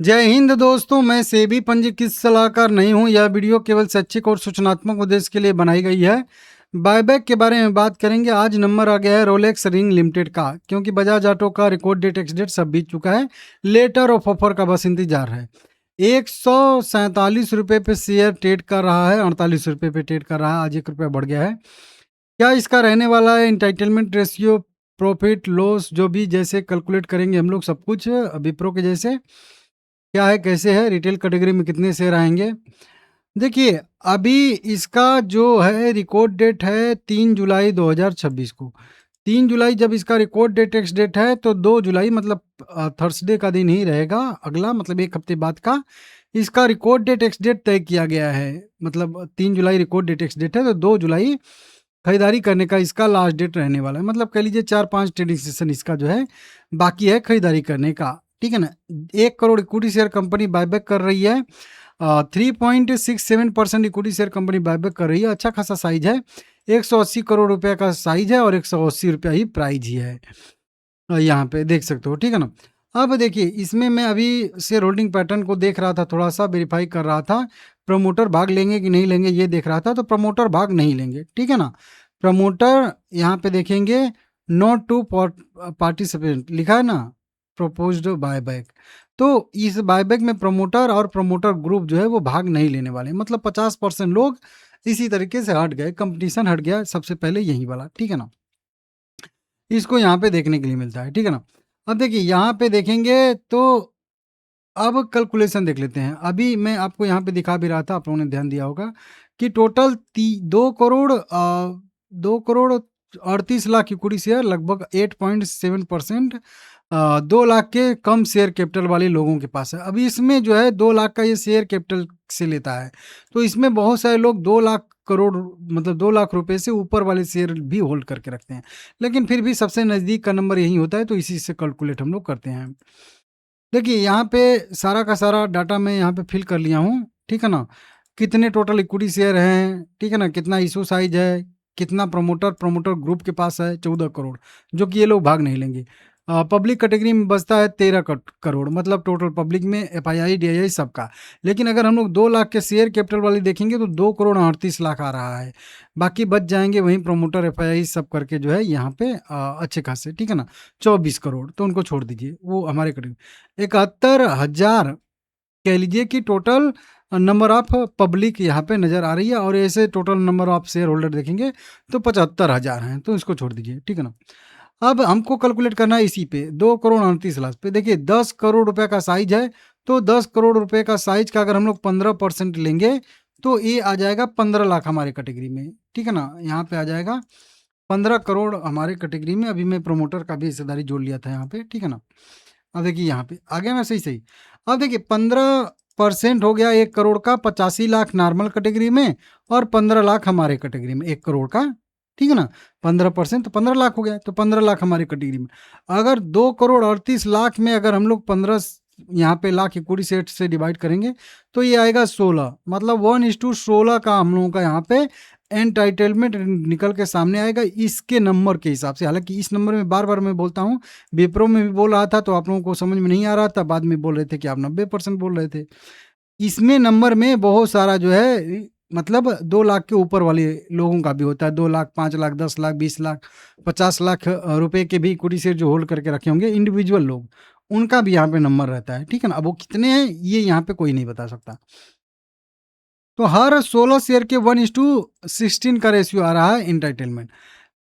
जय हिंद दोस्तों, मैं सेबी पंजीकृत सलाहकार नहीं हूं। यह वीडियो केवल शैक्षिक और सूचनात्मक उद्देश्य के लिए बनाई गई है। बायबैक के बारे में बात करेंगे। आज नंबर आ गया है रोलेक्स रिंग लिमिटेड का, क्योंकि बजाज ऑटो का रिकॉर्ड डेट एक्स डेट सब बीत चुका है। लेटर ऑफ ऑफर का बस इंतजार है। 147 रुपये पे शेयर ट्रेड कर रहा है, 48 रुपये पे ट्रेड कर रहा है। आज 1 रुपया बढ़ गया है। क्या इसका रहने वाला है इंटाइटलमेंट रेशियो, प्रॉफिट लॉस जो भी जैसे कैलकुलेट करेंगे हम लोग सब कुछ विप्रो के जैसे। क्या है, कैसे है, रिटेल कैटेगरी में कितने शेयर आएंगे। देखिए, अभी इसका जो है रिकॉर्ड डेट है 3 जुलाई 2026 को। 3 जुलाई जब इसका रिकॉर्ड डेट एक्स डेट है, तो 2 जुलाई मतलब थर्सडे का दिन ही रहेगा अगला, मतलब 1 हफ्ते बाद का इसका रिकॉर्ड डेट एक्स डेट तय किया गया है। मतलब 3 जुलाई रिकॉर्ड डेट एक्स डेट है, तो 2 जुलाई खरीदारी करने का इसका लास्ट डेट रहने वाला है। मतलब कह लीजिए 4-5 ट्रेडिंग सेशन इसका जो है बाकी है खरीदारी करने का। ठीक है ना। 1 crore equity share company buyback कर रही है। 3.67% इक्विटी शेयर कंपनी बायबैक कर रही है। अच्छा खासा साइज है। 180 करोड़ रुपए का साइज है और 180 रुपया ही प्राइज ही है। यहाँ पे देख सकते हो। ठीक है ना। अब देखिए, इसमें मैं अभी शेयर होल्डिंग पैटर्न को देख रहा था, थोड़ा सा वेरीफाई कर रहा था। प्रमोटर भाग लेंगे कि नहीं लेंगे ये देख रहा था, तो प्रमोटर भाग नहीं लेंगे। ठीक है ना। प्रमोटर यहाँ पे देखेंगे, नॉट टू पार्टिसिपेंट लिखा है ना, प्रपोज्ड बायबैक। तो इस बायबैक में प्रमोटर और प्रमोटर ग्रुप जो है वो भाग नहीं लेने वाले। मतलब 50% लोग इसी तरीके से हट गए, कंपटीशन हट गया सबसे पहले यही वाला। ठीक है ना। इसको यहाँ पे देखने के लिए मिलता है। ठीक है ना। अब देखिए, यहाँ पे देखेंगे तो अब कैलकुलेशन देख लेते हैं। अभी मैं आपको यहाँ पे दिखा भी रहा था, आप लोगों ने ध्यान दिया होगा कि total 2 crore 38 lakh equity share, लगभग 8.7%, 2 लाख के कम शेयर कैपिटल वाले लोगों के पास है। अभी इसमें जो है 2 लाख का ये शेयर कैपिटल से लेता है, तो इसमें बहुत सारे लोग 2 लाख करोड़ मतलब 2 लाख रुपए से ऊपर वाले शेयर भी होल्ड करके रखते हैं। लेकिन फिर भी सबसे नज़दीक का नंबर यही होता है, तो इसी से कैलकुलेट हम लोग करते हैं। देखिए, यहाँ पे सारा का सारा डाटा मैं यहाँ पे फिल कर लिया हूँ। ठीक है ना। कितने टोटल इक्विटी शेयर हैं, ठीक है ना, कितना इशू साइज है, कितना प्रमोटर ग्रुप के पास है, 14 करोड़, जो कि ये लोग भाग नहीं लेंगे। पब्लिक कैटेगरी में बचता है 13 करोड़, मतलब टोटल पब्लिक में एफआईआई डीआईआई सबका। लेकिन अगर हम लोग 2 लाख के शेयर कैपिटल वाली देखेंगे तो 2 करोड़ 38 लाख आ रहा है। बाकी बच जाएंगे वहीं प्रमोटर एफआईआई सब करके जो है यहाँ पे अच्छे खासे। ठीक है ना। 24 करोड़ तो उनको छोड़ दीजिए, वो हमारे कैटेगरी। 71,000 कह लीजिए कि टोटल नंबर ऑफ पब्लिक यहाँ पे नज़र आ रही है, और ऐसे total number of share holder देखेंगे तो 75,000 हैं, तो इसको छोड़ दीजिए। ठीक है ना। अब हमको कैलकुलेट करना है इसी पे 2 करोड़ 38 लाख पे। देखिए, 10 करोड़ रुपए का साइज है, तो 10 करोड़ रुपए का साइज का अगर हम लोग 15% लेंगे तो ये आ जाएगा 15 लाख हमारे कैटेगरी में। ठीक है ना। यहाँ पे आ जाएगा 15 करोड़ हमारे कैटेगरी में। अभी मैं प्रमोटर का भी हिस्सेदारी जोड़ लिया था यहाँ पे। ठीक है ना। अब देखिए, यहाँ पे आ गया मैं सही सही। अब देखिए, 15% हो गया 1 करोड़ का, 85 लाख नॉर्मल कैटेगरी में और 15 लाख हमारे कैटेगरी में 1 करोड़ का। ठीक है ना। 15% तो 15 लाख हो गया, तो 15 लाख हमारे कैटेगरी में। अगर 2 करोड़ 38 लाख में अगर हम लोग 15 यहाँ पे लाख इक्विटी सेट से डिवाइड करेंगे तो ये आएगा 16, मतलब 1:16 का हम लोगों का यहाँ पे एंटाइटलमेंट निकल के सामने आएगा इसके नंबर के हिसाब से। हालांकि इस नंबर में बार बार मैं बोलता हूँ, विप्रो में भी बोल रहा था तो आप लोगों को समझ में नहीं आ रहा था, बाद में बोल रहे थे कि आप 90% बोल रहे थे। इसमें नंबर में बहुत सारा जो है, मतलब 2 लाख के ऊपर वाले लोगों का भी होता है। 2 लाख 5 लाख 10 लाख 20 लाख 50 लाख रुपए के भी इक्विटी शेयर जो होल्ड करके रखे होंगे इंडिविजुअल लोग, उनका भी यहाँ पे नंबर रहता है। ठीक है ना। अब वो कितने हैं ये यहाँ पे कोई नहीं बता सकता। तो हर 16 शेयर के 1:16 का रेशियो आ रहा है इंटाइटलमेंट।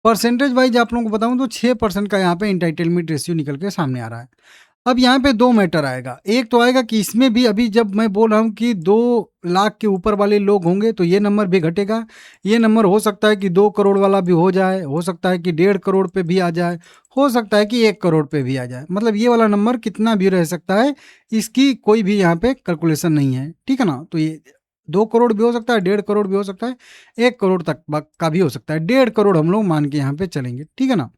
परसेंटेज वाइज आप लोगों को बताऊं तो 6% का यहाँ पे इंटाइटलमेंट रेशियो निकल के सामने आ रहा है। अब यहाँ पे 2 मैटर आएगा। एक तो आएगा कि इसमें भी अभी जब मैं बोल रहा हूँ कि 2 लाख के ऊपर वाले लोग होंगे तो ये नंबर भी घटेगा। ये नंबर हो सकता है कि 2 करोड़ वाला भी हो जाए, हो सकता है कि 1.5 करोड़ पे भी आ जाए, हो सकता है कि 1 करोड़ पे भी आ जाए। मतलब ये वाला नंबर कितना भी रह सकता है, इसकी कोई भी यहाँ पे कैलकुलेशन नहीं है। ठीक है ना। तो ये 2 करोड़ भी हो सकता है, 1.5 करोड़ भी हो सकता है, 1 करोड़ तक का भी हो सकता है। 1.5 करोड़ हम लोग मान के यहाँ पे चलेंगे। ठीक है ना।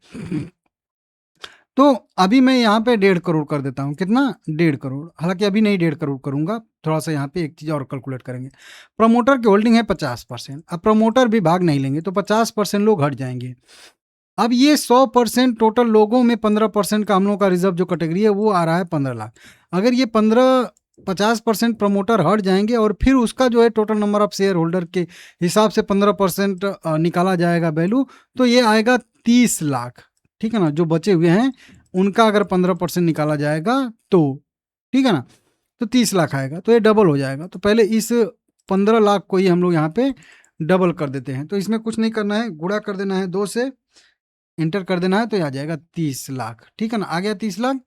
तो अभी मैं यहाँ पे 1.5 करोड़ कर देता हूँ। कितना? 1.5 करोड़। हालांकि अभी नहीं 1.5 करोड़ करूंगा, थोड़ा सा यहाँ पे एक चीज़ और कैलकुलेट करेंगे। प्रमोटर की होल्डिंग है 50%। अब प्रमोटर भी भाग नहीं लेंगे तो 50% लोग हट जाएंगे। अब ये 100% टोटल लोगों में 15% का हम लोग का रिजर्व जो कैटेगरी है वो आ रहा है 15 लाख। अगर ये 15 50% प्रमोटर हट जाएंगे और फिर उसका जो है total number of share holder के हिसाब से 15% निकाला जाएगा वैल्यू, तो ये आएगा 30 लाख। ठीक है ना, जो बचे हुए हैं उनका अगर 15% निकाला जाएगा तो, ठीक है ना, तो 30 लाख आएगा, तो ये डबल हो जाएगा। तो पहले इस 15 लाख को ही हम लोग यहाँ पे डबल कर देते हैं। तो इसमें कुछ नहीं करना है, गुणा कर देना है 2 से, इंटर कर देना है, तो ये आ जाएगा 30 लाख। ठीक है ना, आ गया 30 लाख।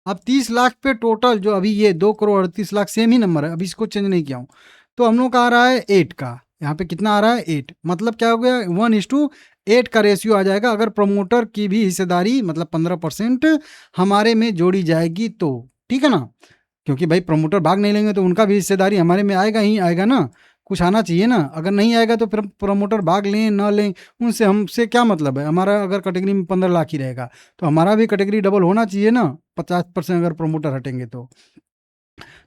अब 30 लाख पे टोटल जो अभी ये 2 करोड़ 38 लाख सेम ही नंबर है, अभी इसको चेंज नहीं किया हूँ, तो हम लोग का आ रहा है 8 का। यहाँ पे कितना आ रहा है 8, मतलब क्या हो गया 1:8 का रेशियो आ जाएगा अगर प्रमोटर की भी हिस्सेदारी मतलब 15% हमारे में जोड़ी जाएगी तो। ठीक है ना, क्योंकि भाई प्रमोटर भाग नहीं लेंगे तो उनका भी हिस्सेदारी हमारे में आएगा ही आएगा ना, कुछ आना चाहिए ना। अगर नहीं आएगा तो फिर प्रमोटर भाग लें ना लें उनसे हमसे क्या मतलब है। हमारा अगर कैटेगरी में 15 लाख ही रहेगा तो हमारा भी कैटेगरी डबल होना चाहिए ना, 50% अगर प्रमोटर हटेंगे तो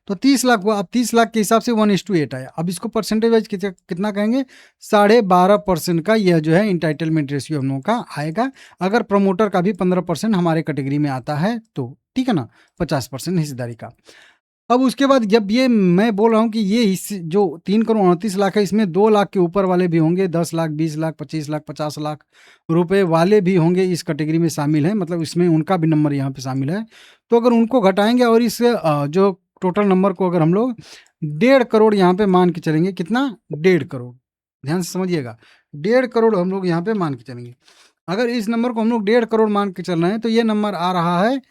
30 लाख हुआ। अब 30 लाख के हिसाब से 1:8 आया। अब इसको परसेंटेज वाइज कितना कहेंगे, 12.5% का यह जो है इंटाइटलमेंट रेशियो हम लोगों का आएगा अगर प्रमोटर का भी 15% हमारे कैटेगरी में आता है तो। ठीक है ना, 50% हिस्सेदारी का। अब उसके बाद जब ये मैं बोल रहा हूँ कि ये हिस्से जो 3 करोड़ 29 लाख है, इसमें 2 लाख के ऊपर वाले भी होंगे, 10 लाख 20 लाख 25 लाख 50 लाख रुपए वाले भी होंगे इस कैटेगरी में शामिल हैं, मतलब इसमें उनका भी नंबर यहाँ पे शामिल है। तो अगर उनको घटाएंगे और इस जो टोटल नंबर को अगर हम लोग 1.5 करोड़ यहाँ पे मान के चलेंगे, कितना 1.5 करोड़, ध्यान से समझिएगा, 1.5 करोड़ हम लोग यहाँ पे मान के चलेंगे। अगर इस नंबर को हम लोग 1.5 करोड़ मान के चल रहे हैं तो ये नंबर आ रहा है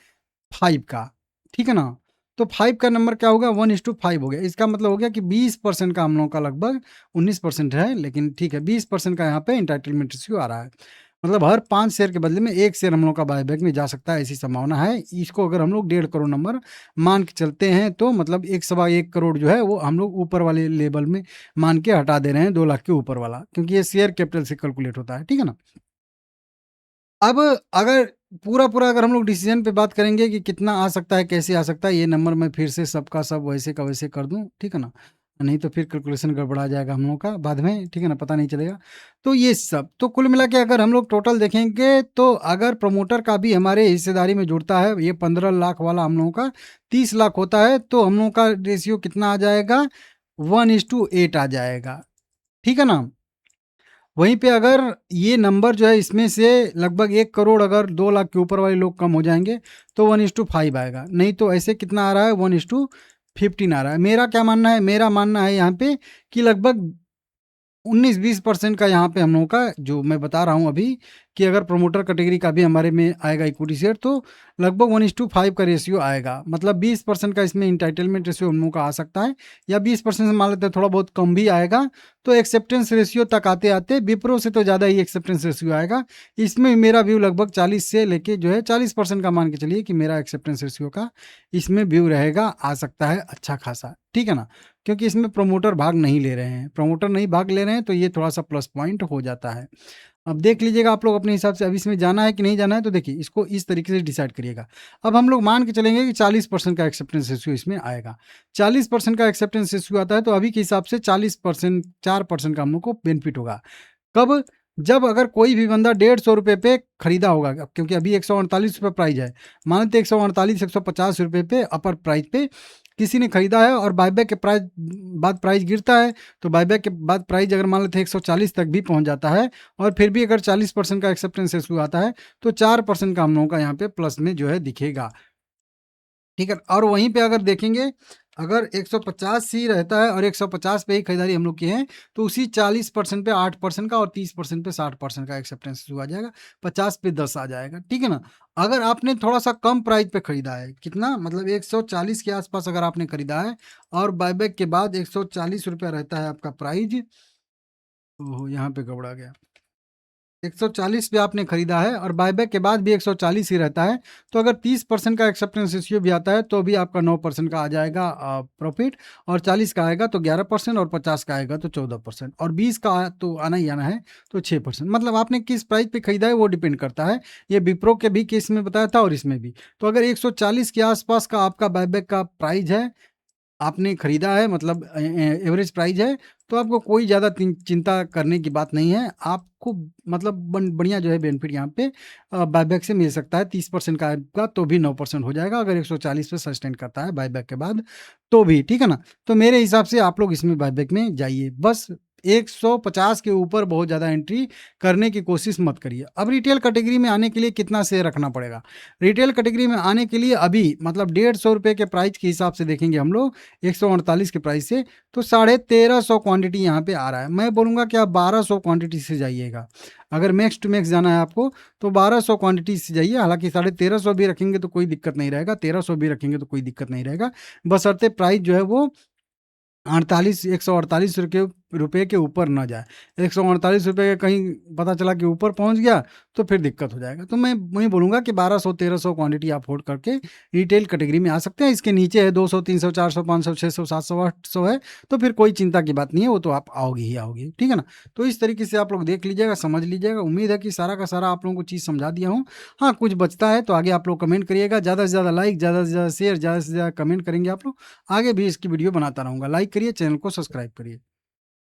5 का। ठीक है ना, तो 5 का नंबर क्या होगा 1:5 हो गया। इसका मतलब हो गया कि 20% का हम लोगों का लगभग 19% है, लेकिन ठीक है 20% का यहाँ पे इंटाइटलमेंट रेशियो आ रहा है। मतलब हर 5 शेयर के बदले में 1 शेयर हम लोग का बायबैक में जा सकता है, ऐसी संभावना है। इसको अगर हम लोग 1.5 करोड़ नंबर मान के चलते हैं तो मतलब 1.25 करोड़ जो है वो हम लोग ऊपर वाले लेवल में मान के हटा दे रहे हैं, 2 लाख के ऊपर वाला, क्योंकि ये शेयर कैपिटल से कैलकुलेट होता है। ठीक है ना, अब अगर पूरा अगर हम लोग डिसीजन पे बात करेंगे कि कितना आ सकता है, कैसे आ सकता है, ये नंबर मैं फिर से सबका सब वैसे का वैसे कर दूं, ठीक है ना, नहीं तो फिर कैलकुलेशन गड़बड़ा जाएगा हम लोगों का बाद में, ठीक है ना, पता नहीं चलेगा। तो ये सब तो कुल मिला के अगर हम लोग टोटल देखेंगे तो अगर प्रमोटर का भी हमारे हिस्सेदारी में जुड़ता है, ये 15 लाख वाला हम लोगों का 30 लाख होता है, तो हम लोगों का रेशियो कितना आ जाएगा 1:8 आ जाएगा। ठीक है ना, वहीं पे अगर ये नंबर जो है इसमें से लगभग 1 करोड़ अगर 2 लाख के ऊपर वाले लोग कम हो जाएंगे तो 1:5 आएगा, नहीं तो ऐसे कितना आ रहा है 1:15 आ रहा है। मेरा क्या मानना है, मेरा मानना है यहाँ पे कि लगभग 19-20% का यहाँ पे हम लोगों का जो मैं बता रहा हूँ अभी कि अगर प्रमोटर कैटेगरी का भी हमारे में आएगा इक्विटी शेयर तो लगभग 1:5 का रेशियो आएगा। मतलब 20% का इसमें इंटाइटलमेंट रेशियो हम लोगों का आ सकता है, या 20% से मान लेते हैं थोड़ा बहुत कम भी आएगा। तो एक्सेप्टेंस रेशियो तक आते आते विप्रो से तो ज़्यादा ही एक्सेप्टेंस रेशियो आएगा। इसमें मेरा व्यू लगभग 40 से लेके जो है 40% का मान के चलिए कि मेरा एक्सेप्टेंस रेशियो का इसमें व्यू रहेगा, आ सकता है अच्छा खासा। ठीक है ना, क्योंकि इसमें प्रमोटर भाग नहीं ले रहे हैं, प्रमोटर नहीं भाग ले रहे हैं तो ये थोड़ा सा प्लस पॉइंट हो जाता है। अब देख लीजिएगा आप लोग अपने हिसाब से, अब इसमें जाना है कि नहीं जाना है, तो देखिए इसको इस तरीके से डिसाइड करिएगा। अब हम लोग मान के चलेंगे कि 40% का एक्सेप्टेंस रेशियो इसमें आएगा। 40% का एक्सेप्टेंस रेशियो आता है तो अभी के हिसाब से 40% 4% का हम लोग को बेनिफिट होगा। कब, जब अगर कोई भी बंदा 150 रुपये पे खरीदा होगा, क्योंकि अभी 148 रुपये प्राइस है, मान लेते 148 150 रुपये पे अपर प्राइस पे किसी ने खरीदा है और बायबैक के प्राइस बाद प्राइस गिरता है, तो बायबैक के बाद प्राइस अगर मान लेते 140 तक भी पहुंच जाता है और फिर भी अगर 40% का एक्सेप्टेंस रेशियो आता है तो 4% का हम लोगों का यहाँ पे प्लस में जो है दिखेगा। ठीक है, और वहीं पे अगर देखेंगे अगर 150 ही रहता है और 150 पे ही खरीदारी हम लोग की है तो उसी 40% पे 8% का और 30% पे 60% का एक्सेप्टेंस आ जाएगा, 50 पे 10 आ जाएगा। ठीक है ना, अगर आपने थोड़ा सा कम प्राइस पे खरीदा है, कितना मतलब 140 के आसपास अगर आपने खरीदा है और बायबैक के बाद 140 रुपया रहता है आपका प्राइज, ओहो यहाँ पे गड़बड़ा गया, 140 पे आपने खरीदा है और बायबैक के बाद भी 140 ही रहता है, तो अगर 30% का एक्सेप्टेंस रेशियो भी आता है तो भी आपका 9% का आ जाएगा प्रॉफिट, और 40 का आएगा तो 11% और 50 का आएगा तो 14% और 20 का तो आना ही आना है तो 6%। मतलब आपने किस प्राइस पे खरीदा है वो डिपेंड करता है। ये विप्रो के भी केस में बताया था और इसमें भी। तो अगर 140 के आसपास का आपका बायबैक का प्राइस है आपने खरीदा है, मतलब एवरेज प्राइस है, तो आपको कोई ज़्यादा चिंता करने की बात नहीं है। आपको मतलब बढ़िया जो है बेनिफिट यहाँ पे बायबैक से मिल सकता है। 30% का आपका तो भी 9% हो जाएगा, अगर 140 पे सस्टेन करता है बायबैक के बाद तो भी, ठीक है ना। तो मेरे हिसाब से आप लोग इसमें बायबैक में जाइए, बस 150 के ऊपर बहुत ज़्यादा एंट्री करने की कोशिश मत करिए। अब रिटेल कैटेगरी में आने के लिए कितना शेयर रखना पड़ेगा? रिटेल कैटेगरी में आने के लिए अभी मतलब 150 के प्राइस के हिसाब से देखेंगे हम लोग, 148 के प्राइस से, तो 1350 क्वांटिटी यहाँ पे आ रहा है। मैं बोलूँगा कि आप 1200 क्वांटिटी से जाइएगा। अगर मैक्स टू मैक्स जाना है आपको तो 1200 क्वांटिटी से जाइए। हालांकि 1350 भी रखेंगे तो कोई दिक्कत नहीं रहेगा, 1300 भी रखेंगे तो कोई दिक्कत नहीं रहेगा, बशर्ते प्राइस जो है वो 148 रुपये के ऊपर ना जाए। 148 रुपये का कहीं पता चला कि ऊपर पहुंच गया तो फिर दिक्कत हो जाएगा। तो मैं वही बोलूँगा कि 1200-1300 क्वांटिटी आप होल्ड करके रिटेल कैटेगरी में आ सकते हैं। इसके नीचे है 200, 300, 400, 500, 600, 700, 800 है, तो फिर कोई चिंता की बात नहीं है, वो तो आप आओगे ही आओगे, ठीक है ना। तो इस तरीके से आप लोग देख लीजिएगा, समझ लीजिएगा। उम्मीद है कि सारा का सारा आप लोगों को चीज़ समझा दिया हूँ। हाँ, कुछ बचता है तो आगे आप लोग कमेंट करिएगा, ज़्यादा से ज़्यादा लाइक, ज़्यादा से ज़्यादा शेयर, ज़्यादा से ज़्यादा कमेंट करेंगे आप लोग, आगे भी इसकी वीडियो बनाता रहूँगा। लाइक करिए, चैनल को सब्सक्राइब करिए।